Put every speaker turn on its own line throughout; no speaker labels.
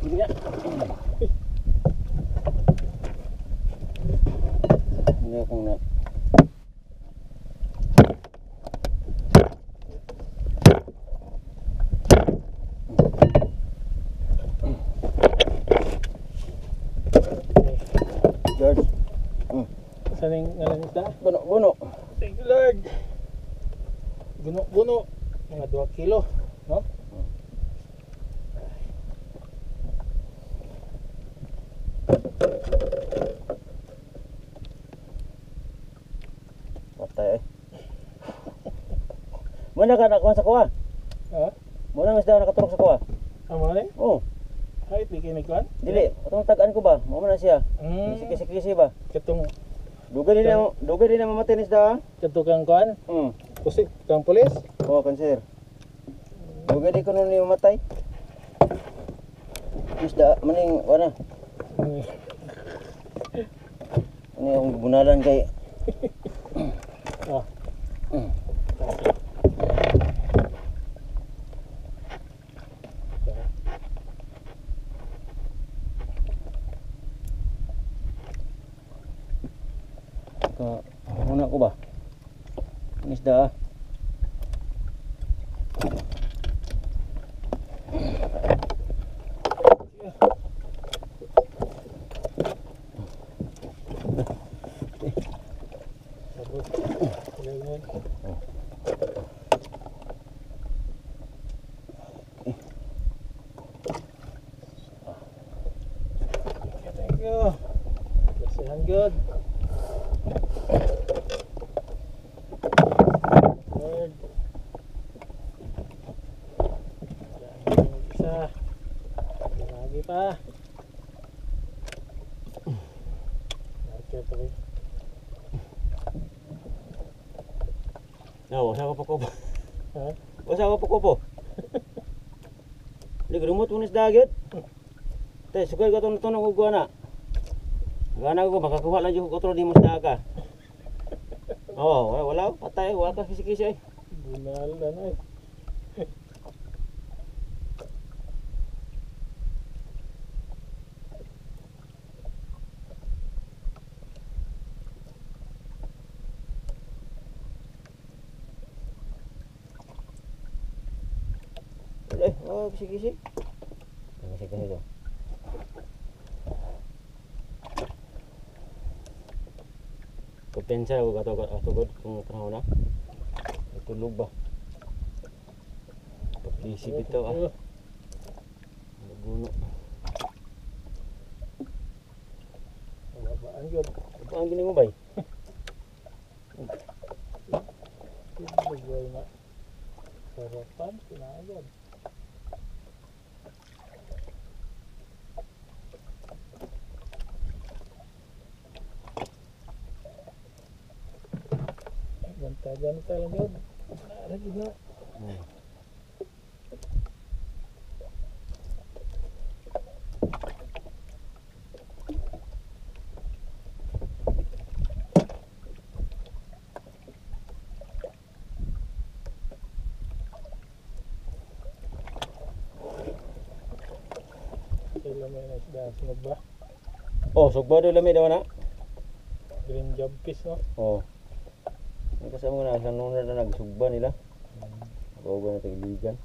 Sige nga. Hindi akong na. George.
Saan yung ngalan isda?
Buno.
Thank you Lord. Guno. Mga 2 kilo. No?
Patay eh. Muna ka nakuha sa kuha.
Ha?
Muna nga isda nakaturok sa kuha.
Amo na eh?
Oo.
Ay, di kayo nagkuhan?
Dili, atong tagaan ko ba? Mama na siya. Sikisi ba?
Katong
Dugay din na mamatay ni isda.
kang kuhan? Kusik, kang pulis?
Oo, kanser. Dugay di ko nun ni mamatay. Isda, maning, wala. Ano yung bunalan kay...
Ah.
Muna ko ba? Ang isda.
Thank you. Kasihan good. Lord. Isa. Lagi pa. Marker pa rin.
No, wasa ko pa ko po.
Ha?
Wasa ko pa ko po. Hindi grumot mo ni isda agad. Tay, sukay ko itong natunong ko na. Gana ko, makakuha lang yung kontrol di mo isda ka. Oo, wala. Patay, wala ka kisi-kisi eh.
Bunal na na eh.
Kisi-kisi. Kisi-kisi ito. Kupensa ako katugod kung panahon na. Tulog ba? Pag-isip ito ah. Naguno.
Babaan yun.
Ang gini mo ba?
Lagay na. Sarapan, pinagad. Ganta lang yun. Lagi na. Lamay na isda. Sunod ba?
Oh, sugba doon lamay daw na.
Green job piece no?
Oh. Ang kasama na sa nuna na nagsugba nila. Bawa na tagligan.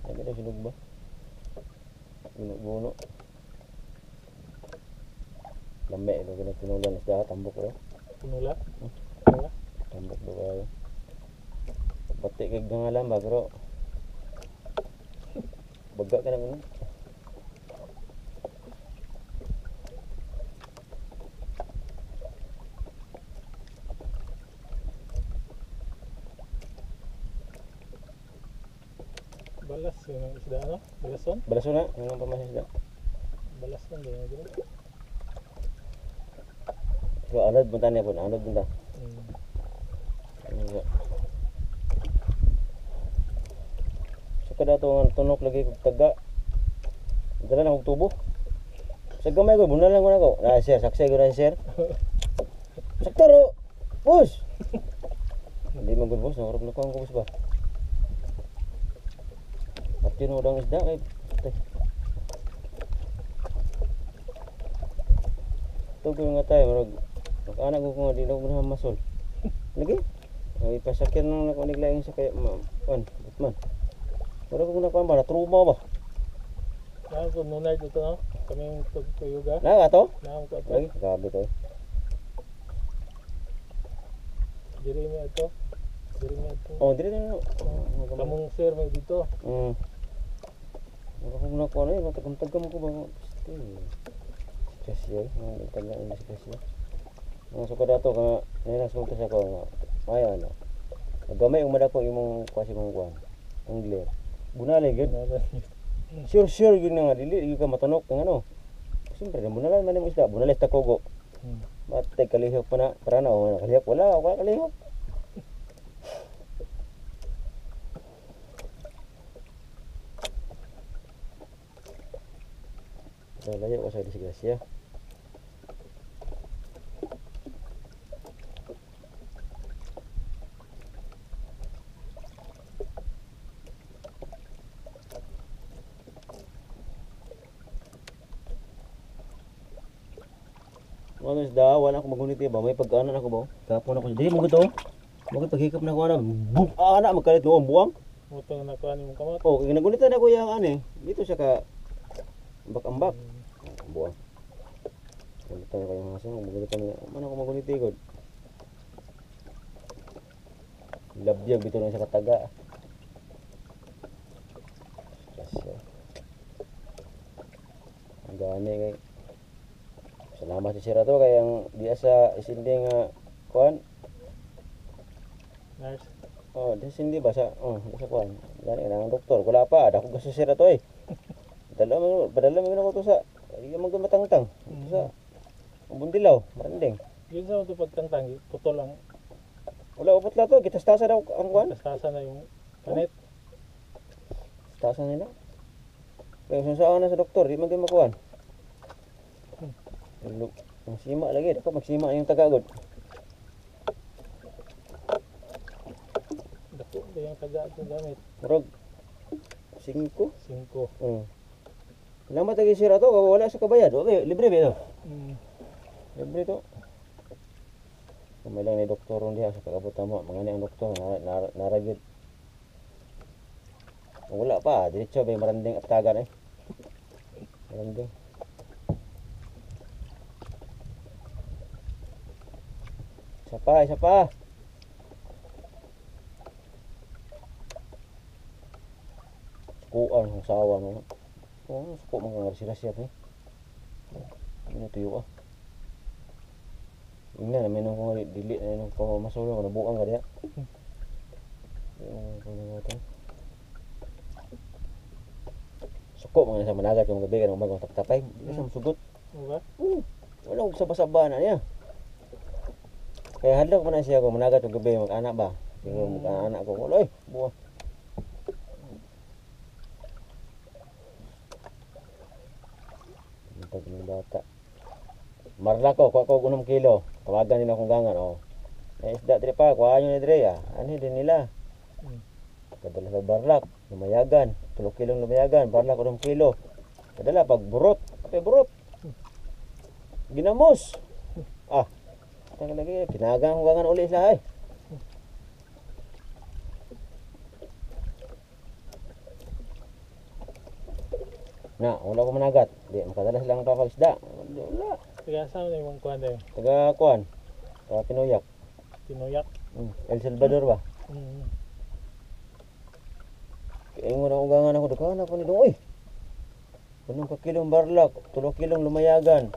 Lagi na sinugba. Guno-guno. Lamay ito ganang pinulan isda. Tambok rin.
Pinula?
Tambok doon kayo. Pati kay gangalan ba pero baga ka na gano'n.
Balas yung isda ano? Balason?
Balaso na, yung pamasin isda.
Balas lang din yung
So anod punta niya po, anod punta. So kada ito nga tunok lagi kong taga. Dala na kong tubo. Sa gamay ko, bunal lang ko na ko. Sir, saksay ko na sir. Saktaro! Push! Hindi man good boss, nakarap na ko ang kubos ba? At yun udang isda kay Tugol nga tayo, marag anak ko kung di na ko na masol. Lagi? Ay pasakyan nang nakunig laing sa kaya man, Batman. Pero kung nakuha ba, na-trauma ba?
Nah, kung nunay dito no, kaming tuyuga.
Na ato?
Nah, ko
Lagi,
ato.
grabe to.
Diri mi ato. Diri mi ato.
Oh, dili na.
Kamong sir may dito.
Wala kong nakuha na yun, matagam-tagam ko ba? Stress yun, tagal na stress yun. Mga suka dato, nailang siya ko nga, maya na. Nagamay yung madako yung kasi mong kuhan. Ang glare. Bunalay yun. Sure yun na nga, dili yun ka matanok ng ano. Siyempre, bunalan man yung isda, bunalis ta kogo. Matay kalihok pa na, para na, kalihok, wala kalihok. Layo ko sa disgrasya. Ano isda, wala akong magunit ba? May pagkaanan ako ba? Kapon ako. Dili mo to. Bakit paghikap na ako na, ana magkalit ko ang buwang.
Mutong nakuha ni mong kamot.
Oh, kaya nagunitan ako yung ano eh. Dito siya ka ambak-ambak. Buwang. Gunitan ko yung hasa, magunitan niya. Mana ako magunit ikod. Labyag bito lang sa kataga. Kasya. Ang gani kay. Salamat si Sira to kay ang diya sa isindi nga kuan.
Nurse.
Oh, di sindi ba sa sa kuan. Gani nang doktor, wala pa dako gusto si Sira to eh. Padala mo na ko to sa iya man matangtang. Sa Bundilaw, maranding.
Yun sa ito pagtangtang, putol ang
Wala upot la to, gitastasa daw ang kuan.
tastasa na yung panit.
Tasa nila. Kaya sunsaan na sa doktor, di man gyud makuan. Ang sima lagi, dapat magsima yung tagagod.
Dako ba yung taga itong gamit?
Murag 5.
5.
Salamat lagi Sira to, wala sa kabayad. Okay, libre ba ito? Libre to. Kung may lang ni doktor ron diha sa kagabutan mo, mga ni ang doktor naragid. Kung wala pa, diretso ba maranding aptagan eh. Maranding. Isa pa. Sukuan ng sawa no. Oh, suko mga sila-sila eh. Ano tuyo ah. Inga na menon ko dili na nung ko masulong na buang ka diha. Suko mga sa managat yung gabi kanang bagong taptapay. Di sa sugot.
Diba?
Wala ko saba-saba na niya. Kaya hadlok man na siya kung managat yung gabi mag-anak ba. Siguro mag-anak ko. Wala buwa. Pag ng bata. Marla ko, kuha ko 6 kilo. Tawagan nila akong gangan, oh. Ay, isda diri pa, kuha nyo ni diri, ah. Ano din nila? Kadala sa barlak, lumayagan. 3 kilong lumayagan, barlak 6 kilo. Kadala, pag burot, burot. Ginamos. Ah, tagal lagi, kinagang akong gangan uli sila, ay. Na, wala ko managat. Di, makadala silang kakalisda. Wala.
Taga saan na yung kuhan tayo?
Taga kuan. Taga Pinoyak.
Tinuyak.
El Salvador ba? Kaya ingon ang ugangan ako. Daghan ako ni Dong. Uy! 6 kilong barlak. 3 kilong lumayagan.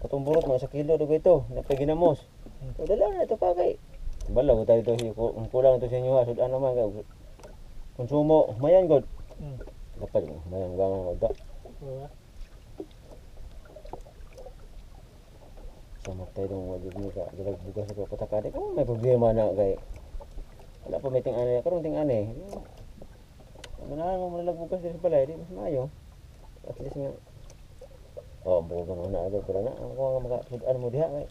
Katong burot mga 1 kilo. Dugo ito. Napaginamos. So, dala na ito pa kay. Bala ko tayo ito. Kung kulang ito sa inyo ha. Sudan naman. Konsumo. Mayan god. Dapat mayan ugangan ako.
Diba?
Matay dong wajib ni ka dalag bugas sa patakade ko may problema na kay wala pa may ting-ani karon ting-ani manahan mo dalag bugas sa balay di mas maayo at least nga bugo mo na agad pero na ako nga makasudan mo diha kay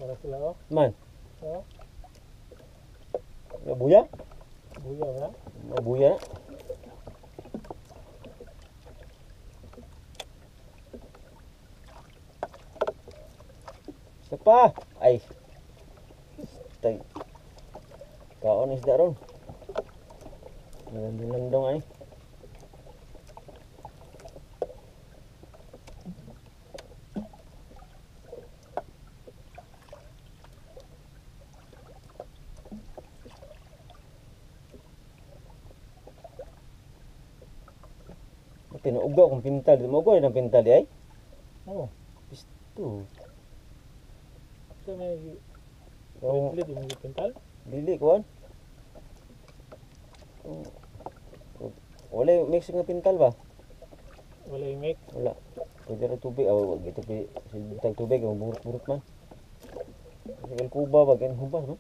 para sila oh.
man
Oh.
buya
Buya ba?
Mabuya na. Isa pa. Ay. Tay. Kaon isda ron. Landong ay. Tinuugaw kung pintal. Di mo ko rin ang pintal di ay.
Oo.
Pisto.
Sa may
Yung
ulit yung pintal.
dili kuan. Wala yung mix nga pintal ba?
Wala yung make.
Wala. Pwede rin tubig. Wag ito tag tubig. Burot-burot man. Kasi kuba ba? Ganyan hubas no?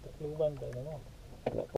Takluban tayo na mo.
Wala.